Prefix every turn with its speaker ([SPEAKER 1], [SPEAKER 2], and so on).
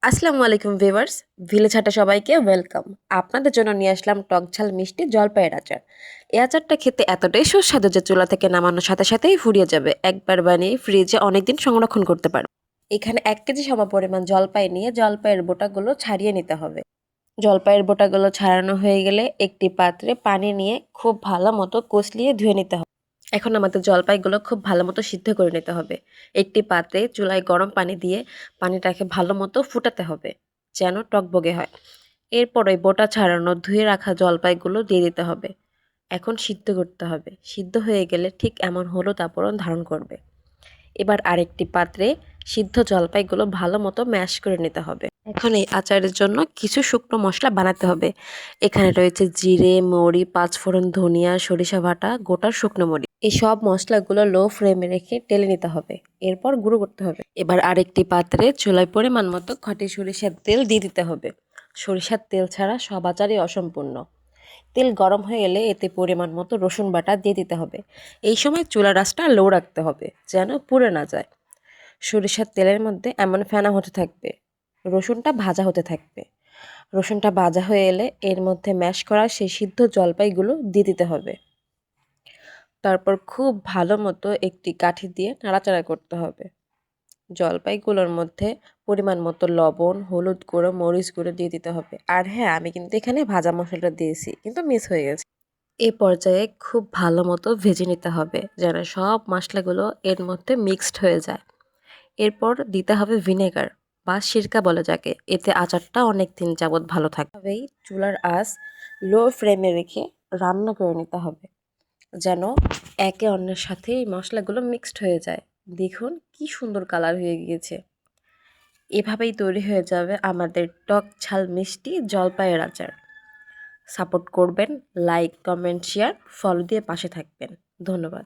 [SPEAKER 1] আসসালামু আলাইকুম viewers, village হাটে সবাইকে ওয়েলকাম। আপনাদের জন্য নিয়ে আসলাম টক ঝাল মিষ্টি জলপাইয়ের আচার। এই আচারটা খেতে এতটাই সুস্বাদু যে চুলা থেকে নামানোর সাথে সাথেই ফুরিয়ে যাবে। একবার বানিয়ে ফ্রিজে অনেকদিন সংরক্ষণ করতে পারবে। এখানে 1 কেজি সমপরিমাণ জলপাই নিয়ে জলপাইয়ের বোটাগুলো ছাড়িয়ে নিতে হবে। জলপাইয়ের বোটাগুলো ছাড়ানো হয়ে গেলে একটি পাত্রে পানি নিয়ে খুব ভালো মতো কষলিয়ে ধুয়ে নিতে হবে। এখন আমাদের জলপাইগুলো খুব ভালো মতো সিদ্ধ করে নিতে হবে। একটি পাত্রে চুলায় গরম পানি দিয়ে পানিটাকে ভালো মতো ফুটাতে হবে, যেন টকবগে হয়। এরপর ওই বোটা ছাড়ানো ধুয়ে রাখা জলপাইগুলো দিয়ে দিতে হবে। এখন সিদ্ধ করতে হবে। সিদ্ধ হয়ে গেলে ঠিক এমন হলুদ আবরণ ধারণ করবে। এবার আরেকটি পাত্রে সিদ্ধ জলপাইগুলো ভালো মতো ম্যাশ করে নিতে হবে। এখন এই আচারের জন্য কিছু শুকনো মশলা বানাতে হবে। এখানে রয়েছে জিরে, মৌরি, পাঁচফোড়ন, ধনিয়া, সরিষা বাটা, গোটা শুকনো মরিচ। এই সব মশলাগুলো লো ফ্লেমে রেখে টেলে নিতে হবে। এরপর গুঁড়ো করতে হবে। এবার আরেকটি পাত্রে চুলায় পরিমাণ মতো খাঁটি সরিষার তেল দিয়ে দিতে হবে। সরিষার তেল ছাড়া সব আচারই অসম্পূর্ণ। তেল গরম হয়ে এলে এতে পরিমাণ মতো রসুন বাটা দিয়ে দিতে হবে। এই সময় চুলার আঁচটা লো রাখতে হবে, যেন পুড়ে না যায়। সরিষার তেলের মধ্যে এমন ফেনা হতে থাকবে, রসুনটা ভাজা হতে থাকবে। রসুনটা ভাজা হয়ে এলে এর মধ্যে ম্যাশ করা সেই সিদ্ধ জলপাইগুলো দিয়ে দিতে হবে। তারপর খুব ভালো মতো একটি কাঠি দিয়ে নাড়াচাড়া করতে হবে। জলপাইগুলোর মধ্যে পরিমাণ মতো লবণ, হলুদ গুঁড়ো, মরিচ গুঁড়ো দিয়ে দিতে হবে। আর হ্যাঁ, আমি কিন্তু এখানে ভাজা মশলাটা দিয়েছি, কিন্তু মিস হয়ে গেছে। এই পর্যায়ে খুব ভালো মতো ভেজে নিতে হবে, যেন সব মশলাগুলো এর মধ্যে মিক্সড হয়ে যায়। এরপর দিতে হবে ভিনেগার বা সিরকা বলে যাকে। এতে আচারটা অনেক দিন যাবৎ ভালো থাকে। তবেই চুলার আঁচ লো ফ্লেমে রেখে রান্না করে নিতে হবে, যেন একে অন্যের সাথে এই মশলাগুলো মিক্সড হয়ে যায়। দেখুন কি সুন্দর কালার হয়ে গিয়েছে। এভাবেই তৈরি হয়ে যাবে আমাদের টক ঝাল মিষ্টি জলপাইয়ের আচার। সাপোর্ট করবেন, লাইক, কমেন্ট, শেয়ার, ফলো দিয়ে পাশে থাকবেন। ধন্যবাদ।